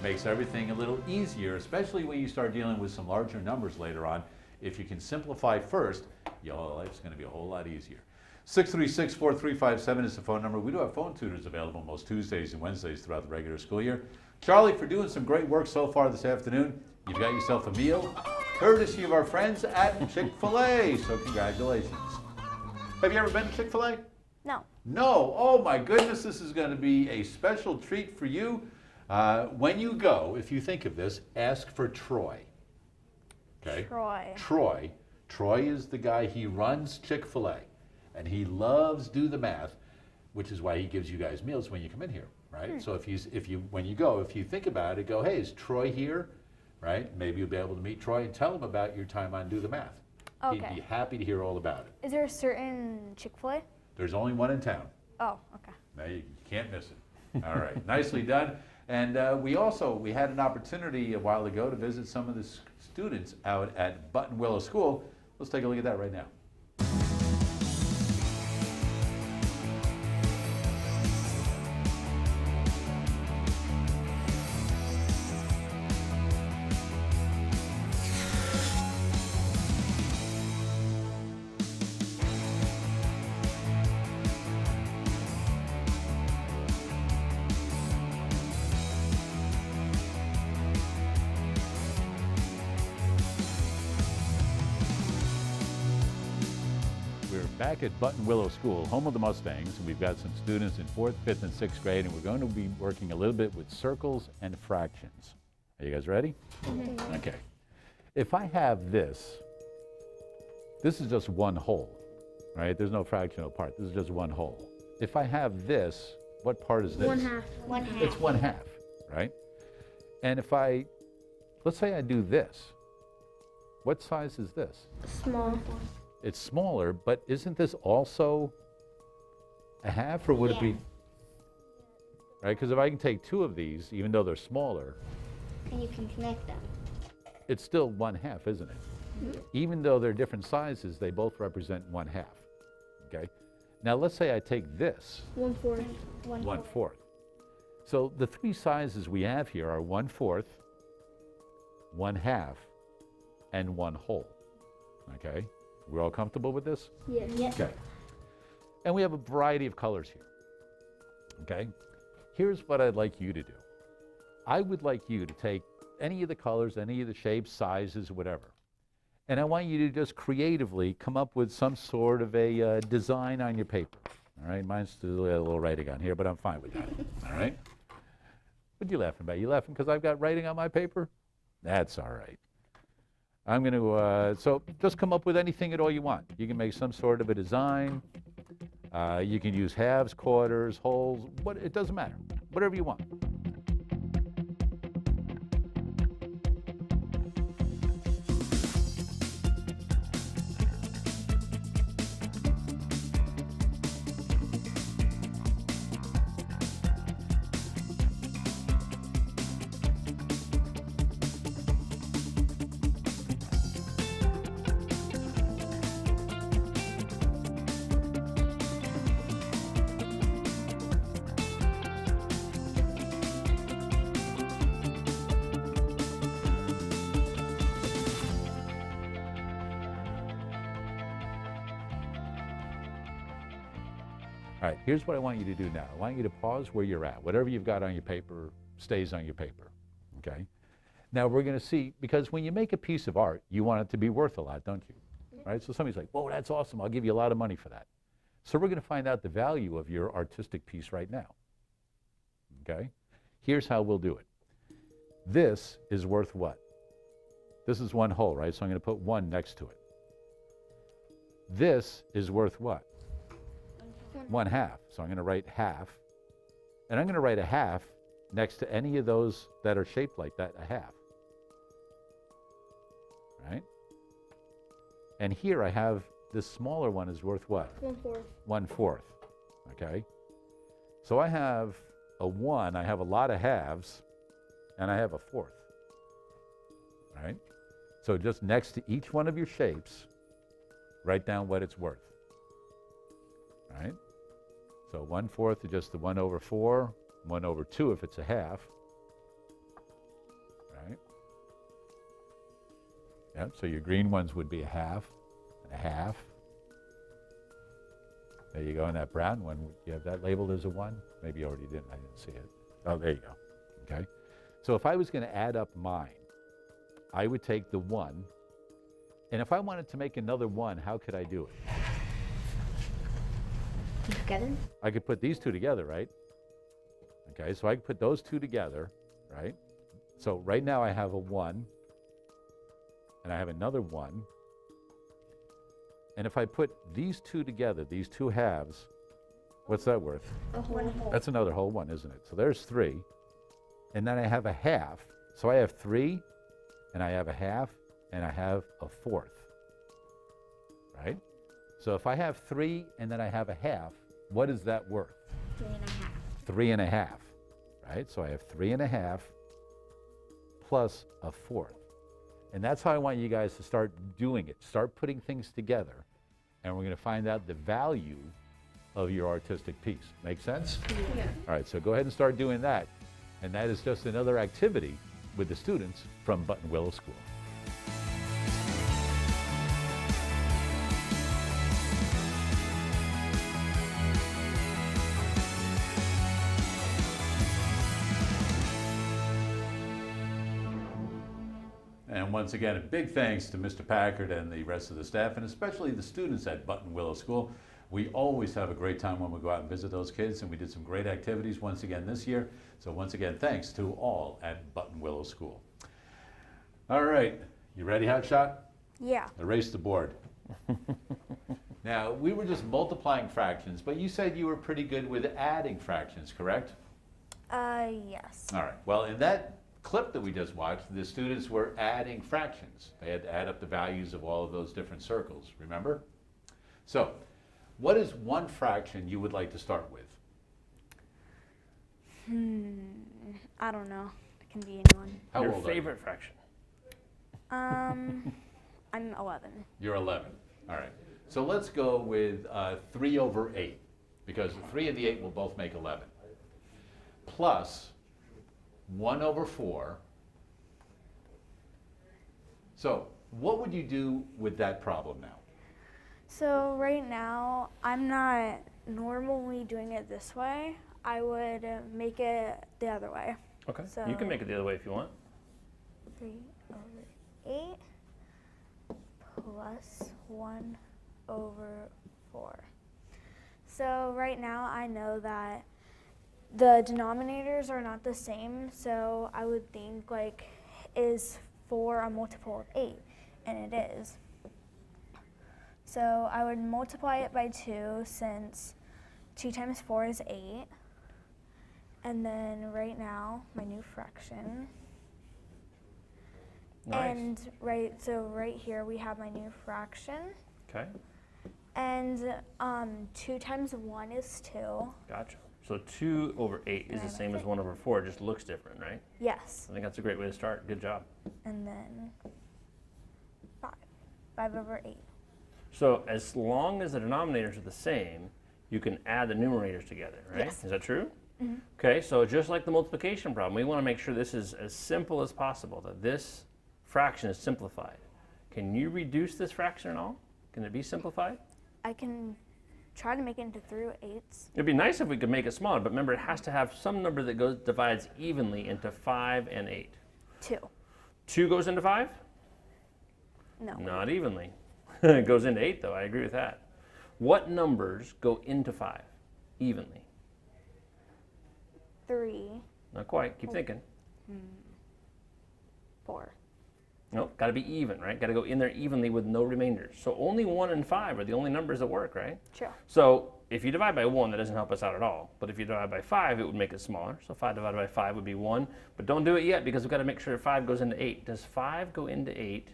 makes everything a little easier, especially when you start dealing with some larger numbers later on. If you can simplify first, your life's going to be a whole lot easier. 636-4357 is the phone number. We do have phone tutors available most Tuesdays and Wednesdays throughout the regular school year. Charlie, for doing some great work so far this afternoon. You've got yourself a meal, courtesy of our friends at Chick-fil-A. So congratulations. Have you ever been to Chick-fil-A? No. No. Oh my goodness, this is going to be a special treat for you. When you go, if you think of this, ask for Troy. Okay? Troy. Troy is the guy, he runs Chick-fil-A. And he loves do the math, which is why he gives you guys meals when you come in here, right? So when you go, if you think about it, go, hey, is Troy here, right? Maybe you'll be able to meet Troy and tell him about your time on Do the Math. Okay. He'd be happy to hear all about it. Is there a certain Chick-fil-A? There's only one in town. Oh, okay. Now you can't miss it. All right, nicely done. And we had an opportunity a while ago to visit some of the students out at Buttonwillow School. Let's take a look at that right now. Back at Buttonwillow School, home of the Mustangs, and we've got some students in 4th, 5th, and 6th grade, and we're going to be working a little bit with circles and fractions. Are you guys ready? Mm-hmm. Okay. If I have this is just one whole, right? There's no fractional part. This is just one whole. If I have this, what part is this? 1/2. 1/2. It's 1/2, right? And if let's say I do this, what size is this? Small. It's smaller, but isn't this also a half, or would it be? Right, because if I can take 2 of these, even though they're smaller, And you can connect them. it's still 1/2, isn't it? Mm-hmm. Even though they're different sizes, they both represent 1/2, okay? Now let's say I take this, 1/4. 1/4. So the 3 sizes we have here are 1/4, 1/2, and 1 whole, okay? We're all comfortable with this? Yes. Yes. Okay. And we have a variety of colors here. Okay? Here's what I'd like you to do. I would like you to take any of the colors, any of the shapes, sizes, whatever. And I want you to just creatively come up with some sort of a design on your paper. All right? Mine's still a little writing on here, but I'm fine with that. All right? What are you laughing about? You laughing because I've got writing on my paper? That's all right. I'm going to, so just come up with anything at all you want. You can make some sort of a design. You can use halves, quarters, wholes, it doesn't matter. Whatever you want. All right, here's what I want you to do now. I want you to pause where you're at. Whatever you've got on your paper stays on your paper, okay? Now we're going to see, because when you make a piece of art, you want it to be worth a lot, don't you? Right? So somebody's like, whoa, that's awesome. I'll give you a lot of money for that. So we're going to find out the value of your artistic piece right now, okay? Here's how we'll do it. This is worth what? This is 1 whole, right? So I'm going to put 1 next to it. This is worth what? 1/2. So I'm going to write half. And I'm going to write a half next to any of those that are shaped like that, a half. Right? And here I have this smaller one is worth what? 1/4. 1/4. Okay? So I have a 1, I have a lot of halves, and I have a 1/4. Right? So just next to each one of your shapes, write down what it's worth. Right? So 1/4 is just the 1/4, 1/2 if it's a half. Right? Yep, so your green ones would be a half, and a half. There you go, and that brown one, you have that labeled as a 1? Maybe you already didn't, I didn't see it. Oh, there you go, okay? So if I was gonna add up mine, I would take the 1, and if I wanted to make another 1, how could I do it? Together? I could put these two together, right? Okay, so I could put those two together, right? So right now I have a 1, and I have another 1. And if I put these two together, these two halves, what's that worth? A whole. That's another whole 1, isn't it? So there's 3. And then I have a half. So I have 3, and I have a half, and I have a 4th. Right? So if I have 3 and then I have a half, what is that worth? 3.5. 3.5. Right? So I have 3.5 plus a 4th. And that's how I want you guys to start doing it. Start putting things together, and we're going to find out the value of your artistic piece. Make sense? Yeah. All right, so go ahead and start doing that. And that is just another activity with the students from Buttonwillow School. And once again, a big thanks to Mr. Packard and the rest of the staff, and especially the students at Buttonwillow School. We always have a great time when we go out and visit those kids, and we did some great activities once again this year. So once again, thanks to all at Buttonwillow School. All right, you ready, Hotshot? Yeah. Erase the board. Now, we were just multiplying fractions, but you said you were pretty good with adding fractions, correct? Yes. All right, well, in that clip that we just watched, the students were adding fractions. They had to add up the values of all of those different circles, remember? So, what is one fraction you would like to start with? I don't know. It can be anyone. How Your old are you? favorite fraction? I'm 11. You're 11. All right. So let's go with 3 over 8, because 3 and the 8 will both make 11. Plus 1 over 4. So what would you do with that problem now? So right now, I'm not normally doing it this way. I would make it the other way. Okay. So You can make it the other way if you want. 3 over 8 plus 1 over 4. So right now I know that the denominators are not the same, so I would think like, is 4 a multiple of 8? And it is. So I would multiply it by 2 since 2 times 4 is 8. And then right now, my new fraction. Nice. And so right here we have my new fraction. Okay. And 2 times 1 is 2. Gotcha. So 2 over 8 is the same as 1 over 4. It just looks different, right? Yes. I think that's a great way to start. Good job. And then 5. 5 over 8. So as long as the denominators are the same, you can add the numerators together, right? Yes. Is that true? Mm-hmm. Okay, so just like the multiplication problem, we want to make sure this is as simple as possible, that this fraction is simplified. Can you reduce this fraction at all? Can it be simplified? I can try to make it into 3 8s. It'd be nice if we could make it smaller, but remember it has to have some number that divides evenly into 5 and 8. 2. 2 goes into 5? No. Not evenly. It goes into 8 though, I agree with that. What numbers go into 5 evenly? 3. Not quite, keep thinking. 4. No, got to be even, right? Got to go in there evenly with no remainders. So only 1 and 5 are the only numbers that work, right? Sure. So if you divide by 1, that doesn't help us out at all. But if you divide by 5, it would make it smaller. So 5 divided by 5 would be 1. But don't do it yet because we've got to make sure 5 goes into 8. Does 5 go into 8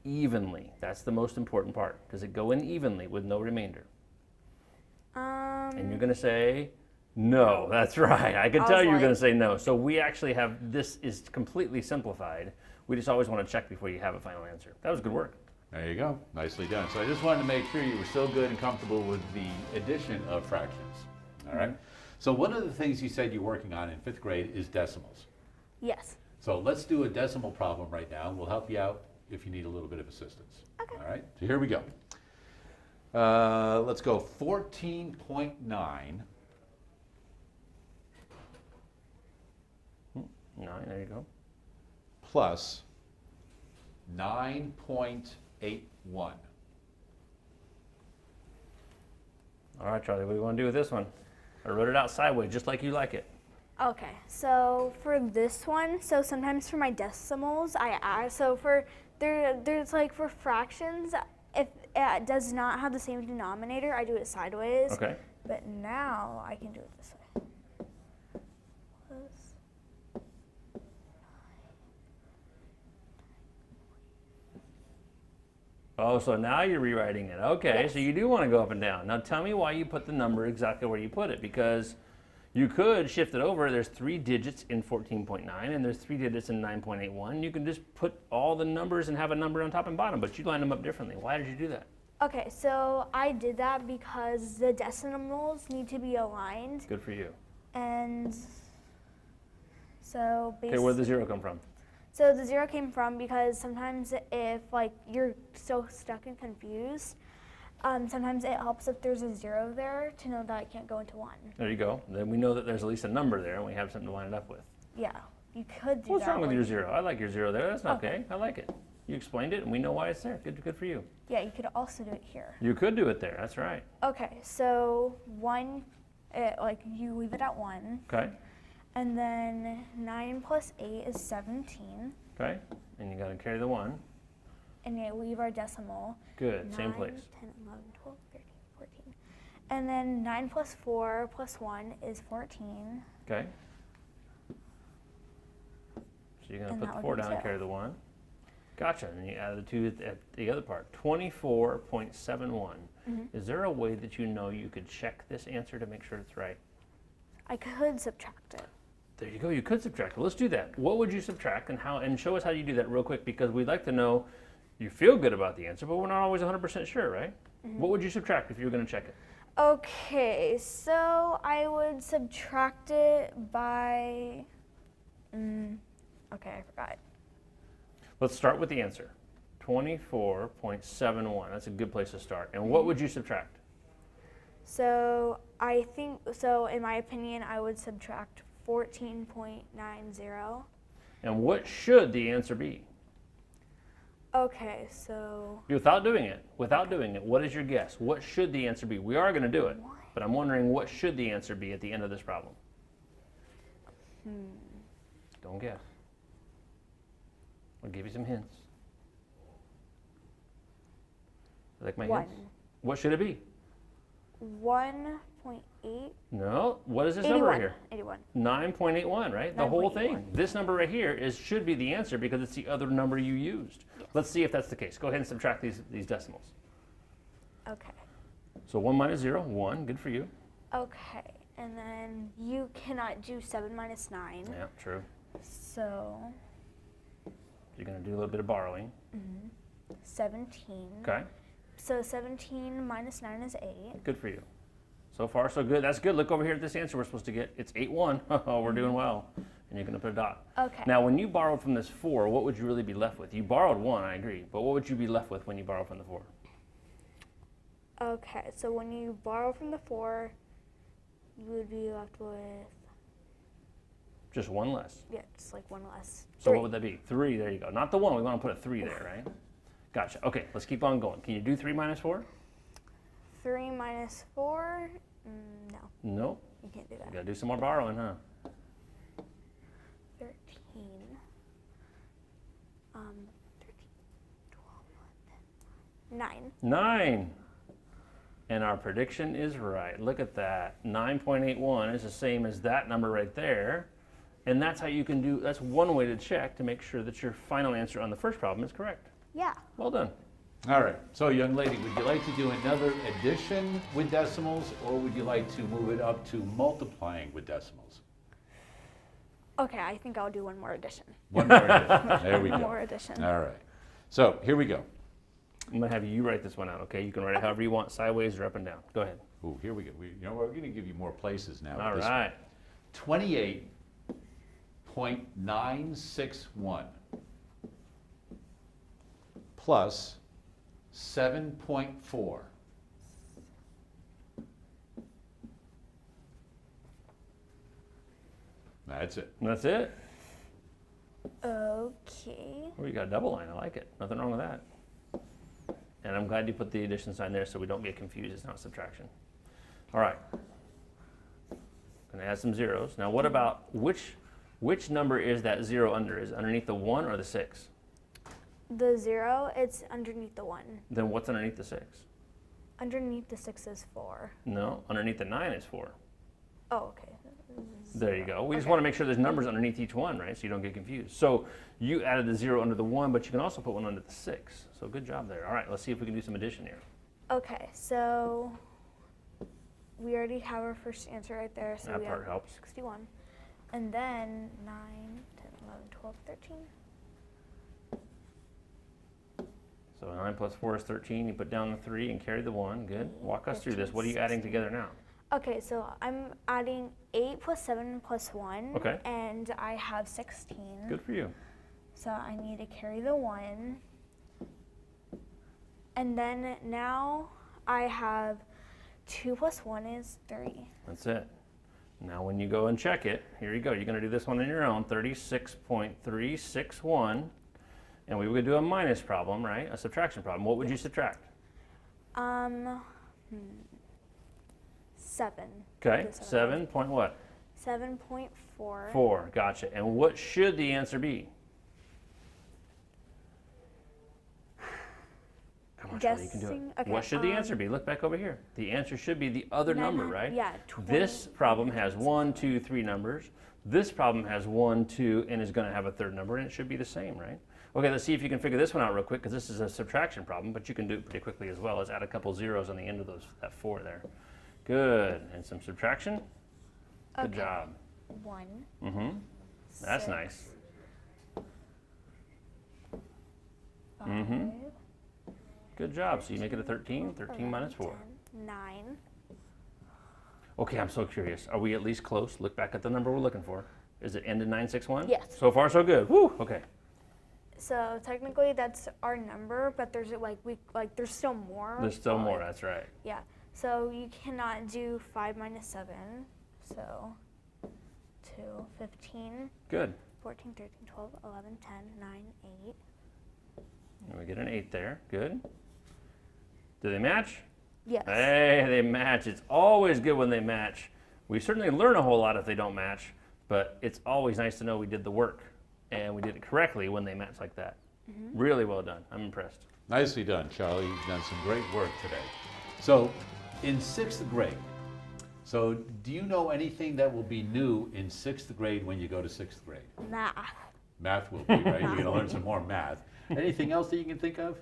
evenly? That's the most important part. Does it go in evenly with no remainder? And you're going to say, no, that's right. I can I tell was you're going to like- say no. So we actually have, this is completely simplified. We just always want to check before you have a final answer. That was good work. There you go. Nicely done. So I just wanted to make sure you were still good and comfortable with the addition of fractions. All right? So one of the things you said you're working on in 5th grade is decimals. Yes. So let's do a decimal problem right now. We'll help you out if you need a little bit of assistance. Okay. All right, so here we go. Let's go 14.9 9, there you go. plus 9.81. All right, Charlie, what do you want to do with this one? I wrote it out sideways, just like you like it. Okay, so for this one, so sometimes for my decimals, I add, so for, there's like for fractions, if it does not have the same denominator, I do it sideways. Okay. But now I can do it this way. Plus Oh, so now you're rewriting it. Okay, Yes. so you do want to go up and down. Now tell me why you put the number exactly where you put it, because you could shift it over. There's 3 digits in 14.9 and there's 3 digits in 9.81. You can just put all the numbers and have a number on top and bottom, but you line them up differently. Why did you do that? Okay, so I did that because the decimals need to be aligned, Good for you. and so Okay, where did the 0 come from? so the 0 came from because sometimes if like you're so stuck and confused, sometimes it helps if there's a 0 there to know that it can't go into 1. There you go. Then we know that there's at least a number there and we have something to line it up with. Yeah, you could do What's that. wrong with or- your 0? I like your 0 there. That's okay. Okay. I like it. You explained it and we know why it's there. Good for you. Yeah, you could also do it here. You could do it there. That's right. Okay, so 1, like you leave it at 1, Okay. and then 9 plus 8 is 17, Okay. And you got to carry the 1. and you leave our decimal. Good. Same 9, place. 10, 11, 12, 13, 14. And then 9 plus 4 plus 1 is 14. Okay. So you're going to And put that the would 4 be down and 0. carry the 1. Gotcha. And you add the 2 at the other part. 24.71. Is there a way that you know you could check this answer to make sure it's right? I could subtract it. There you go. You could subtract. Well, let's do that. What would you subtract and how? And show us how you do that real quick, because we'd like to know you feel good about the answer, but we're not always 100% sure, right? What would you subtract if you were going to check it? Okay, so I would subtract it by. Okay, I forgot. Let's start with the answer. 24.71. That's a good place to start. And what would you subtract? So I think, so in my opinion, I would subtract 14.90. And what should the answer be? Okay, so Without doing it, what is your guess? What should the answer be? We are going to do it, but I'm wondering what should the answer be at the end of this problem? Don't guess. I'll give you some hints. You like my 1. hints? What should it be? 1.8. No. What is this number right 81. here? 9.81, right? The whole thing. 9.81. This number right here should be the answer because it's the other number you used. Yes. Let's see if that's the case. Go ahead and subtract these decimals. Okay. So 1 minus 0, 1. Good for you. Okay, and then you cannot do 7 minus 9. Yeah, true. So You're going to do a little bit of borrowing. 17. Okay. So 17 minus 9 is 8. Good for you. So far, so good. That's good. Look over here at this answer we're supposed to get. It's 8-1. Oh, we're doing well. And you're going to put a dot. Okay. Now, when you borrowed from this 4, what would you really be left with? You borrowed 1, I agree. But what would you be left with when you borrowed from the 4? Okay, so when you borrow from the 4, you would be left with, Just 1 less. yeah, just like 1 less. So 3. what would that be? 3, there you go. Not the 1. We want to put a 3 there, right? Gotcha. Okay, let's keep on going. Can you do 3 minus 4? 3 minus 4? No, No. you can't do You that. got to do some more borrowing, huh? 13. 13, 12, 9. 9. And our prediction is right. Look at that. 9.81 is the same as that number right there. And that's how you can do, that's one way to check to make sure that your final answer on the first problem is correct. Yeah. Well done. All right, so young lady, would you like to do another addition with decimals, or would you like to move it up to multiplying with decimals? Okay, I think I'll do one more addition. One more addition. There we One go. more addition. All right. So here we go. I'm going to have you write this one out, okay? You can write it however you want, sideways or up and down. Go ahead. Ooh, here we go. We're going to give you more places now. All with this one. right. 28.961. plus 7.4. That's it. That's it. Okay. Oh, you got a double line. I like it. Nothing wrong with that. And I'm glad you put the addition sign there so we don't get confused. It's not subtraction. All right. Gonna add some zeros. Now, what about which number is that 0 under? Is it underneath the 1 or the 6? The 0, it's underneath the 1. Then what's underneath the 6? Underneath the 6 is 4. No, underneath the 9 is 4. Oh, okay. There you go. We just Okay. want to make sure there's numbers underneath each one, right? So you don't get confused. So you added the 0 under the 1, but you can also put one under the 6. So good job there. All right, let's see if we can do some addition here. Okay, so we already have our first answer right there. So That we part have helps. 61. And then 9, 10, 11, 12, 13. So 9 plus 4 is 13. You put down the 3 and carry the 1. Good. Walk us through this. What are you adding together now? Okay, so I'm adding 8 plus 7 plus 1. Okay. And I have 16. Good for you. So I need to carry the 1. And then now I have 2 plus 1 is 3. That's it. Now when you go and check it, here you go. You're going to do this one on your own, 36.361. And we would do a minus problem, right? A subtraction problem. What would you subtract? 7. Okay, Do 7 point what? 7.4. 4, gotcha. And what should the answer be? Come on, Charli, you can do it. Guessing? Okay, What should the answer be? Look back over here. The answer should be the other number, right? Yeah, This problem has 1, 2, 3 numbers. This problem has 1, 2, and is going to have a third number, and it should be the same, right? Okay, let's see if you can figure this one out real quick, because this is a subtraction problem, but you can do it pretty quickly as well. Let's add a couple zeros on the end of that 4 there. Good. And some subtraction. Good Okay. job. 1. Mm-hmm. That's 6, nice. 5, Mm-hmm. Good job. So you make it a 13. 13 minus 4. 10, 9. Okay, I'm so curious. Are we at least close? Look back at the number we're looking for. Is it end in 961? Yes. So far, so good. Woo. Okay. So technically that's our number, but there's there's still more. There's still but, more. That's right. Yeah. So you cannot do 5 minus 7. So 2, 15, Good. 14, 13, 12, 11, 10, 9, 8. And we get an 8 there. Good. Do they match? Yes. Hey, they match. It's always good when they match. We certainly learn a whole lot if they don't match, but it's always nice to know we did the work and we did it correctly when they match like that. Really well done. I'm impressed. Nicely done, Charli. You've done some great work today. So, in 6th grade, so do you know anything that will be new in 6th grade when you go to 6th grade? Math. Math will be, right? You're going to learn some more math. Anything else that you can think of?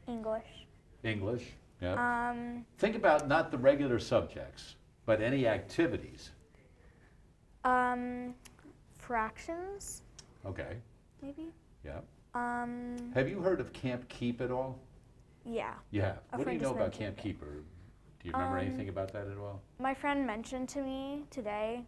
English. English, yeah. Think about not the regular subjects, but any activities. Fractions, Okay, maybe. yeah. Um, Have you heard of Camp Keep at all? yeah. You have. A What do you friend know just about mentioned Camp it. Keep? Or do you remember anything about that at all? My friend mentioned to me today.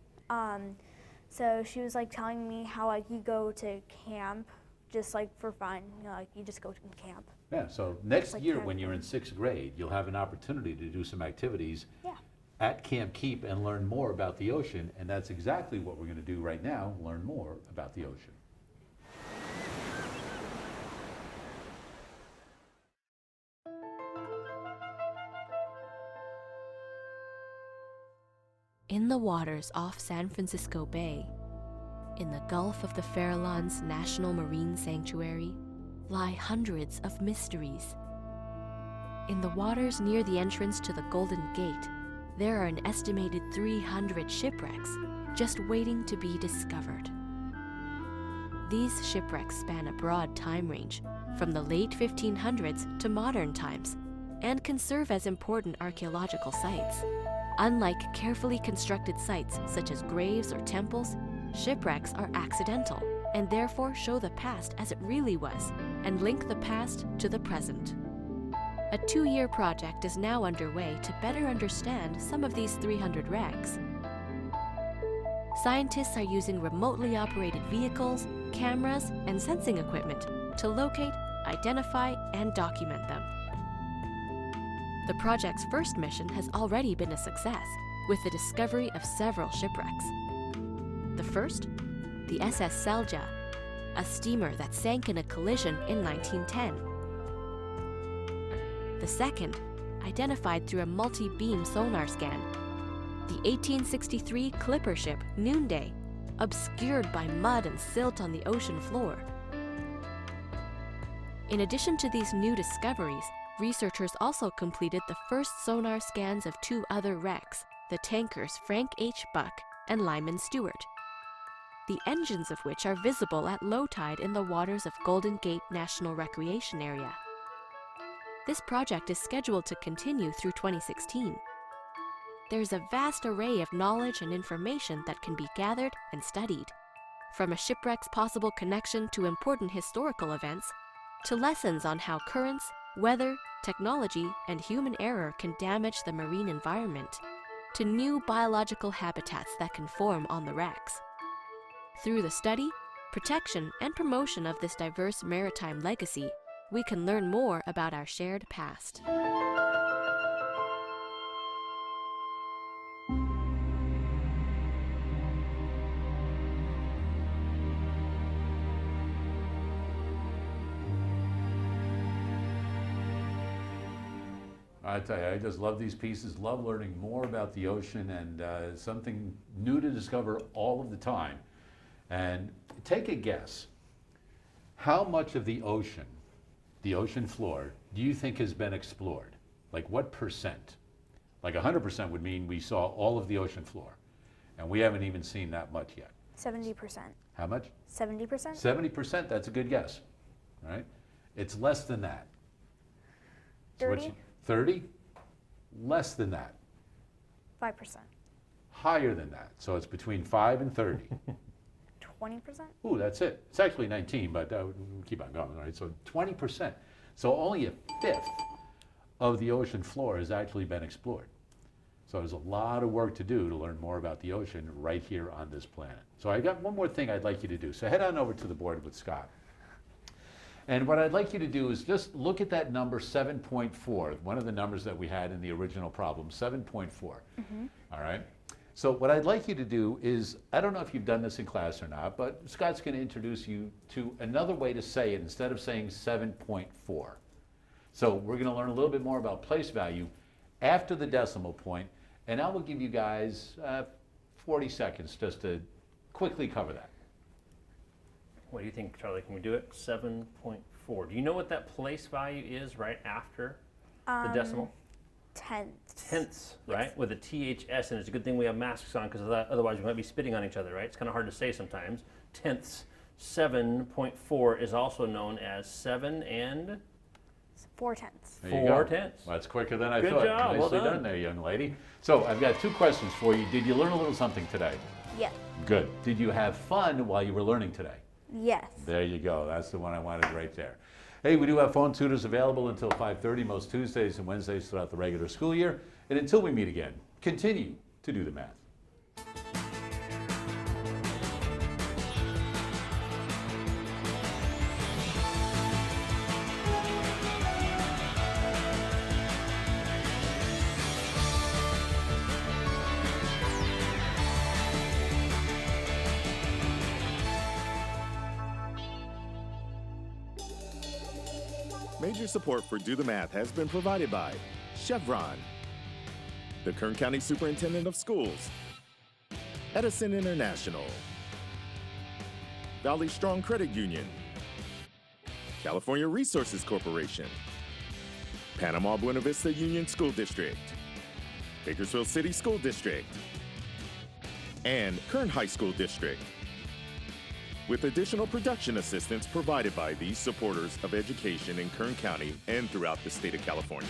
So she was like telling me how like you go to camp just like for fun. You know, like you just go to camp. Yeah, so next like year kind when of you're in 6th grade, you'll have an opportunity to do some activities Yeah. at Camp Keep and learn more about the ocean, and that's exactly what we're going to do right now, learn more about the ocean. In the waters off San Francisco Bay, in the Gulf of the Farallones National Marine Sanctuary, lie hundreds of mysteries. In the waters near the entrance to the Golden Gate, there are an estimated 300 shipwrecks just waiting to be discovered. These shipwrecks span a broad time range, from the late 1500s to modern times, and can serve as important archaeological sites. Unlike carefully constructed sites such as graves or temples, shipwrecks are accidental and therefore show the past as it really was and link the past to the present. A 2-year project is now underway to better understand some of these 300 wrecks. Scientists are using remotely operated vehicles, cameras, and sensing equipment to locate identify, and document them. The project's first mission has already been a success, with the discovery of several shipwrecks. The first, the SS Selja, a steamer that sank in a collision in 1910. The second, identified through a multi-beam sonar scan, the 1863 clipper ship Noonday, obscured by mud and silt on the ocean floor. In addition to these new discoveries, researchers also completed the first sonar scans of two other wrecks, the tankers Frank H. Buck and Lyman Stewart, the engines of which are visible at low tide in the waters of Golden Gate National Recreation Area. This project is scheduled to continue through 2016. There's a vast array of knowledge and information that can be gathered and studied, from a shipwreck's possible connection to important historical events, to lessons on how currents, weather, technology, and human error can damage the marine environment, to new biological habitats that can form on the wrecks. Through the study, protection, and promotion of this diverse maritime legacy, we can learn more about our shared past. I tell you, I just love these pieces, love learning more about the ocean, and something new to discover all of the time. And take a guess. How much of the ocean floor, do you think has been explored? Like what percent? Like 100% would mean we saw all of the ocean floor. And we haven't even seen that much yet. 70%. How much? 70%? 70%, that's a good guess, right? It's less than that. 30? 30? Less than that. 5%. Higher than that. So it's between 5 and 30. 20%? Ooh, that's it. It's actually 19, but we'll keep on going, all right? So 20%. So only a fifth of the ocean floor has actually been explored. So there's a lot of work to do to learn more about the ocean right here on this planet. So I got one more thing I'd like you to do. So head on over to the board with Scott. And what I'd like you to do is just look at that number 7.4, one of the numbers that we had in the original problem, 7.4. All right? So what I'd like you to do is, I don't know if you've done this in class or not, but Scott's going to introduce you to another way to say it instead of saying 7.4. So we're going to learn a little bit more about place value after the decimal point, and I will give you guys 40 seconds just to quickly cover that. What do you think, Charlie? Can we do it? 7.4. Do you know what that place value is right after the decimal? Tenths. Tenths, right? With a THS, and it's a good thing we have masks on because otherwise we might be spitting on each other, right? It's kind of hard to say sometimes. Tenths. 7.4 is also known as 7 and 4 tenths. There you 4 go. tenths. Well, that's quicker than I Good thought. job, well Nicely done. done there, young lady. So I've got 2 questions for you. Did you learn a little something today? Yes. Good. Did you have fun while you were learning today? Yes. There you go. That's the one I wanted right there. Hey, we do have phone tutors available until 5:30 most Tuesdays and Wednesdays throughout the regular school year. And until we meet again, continue to do the math. Major support for Do the Math has been provided by Chevron, the Kern County Superintendent of Schools, Edison International, Valley Strong Credit Union, California Resources Corporation, Panama Buena Vista Union School District, Bakersfield City School District, and Kern High School District, with additional production assistance provided by these supporters of education in Kern County and throughout the state of California.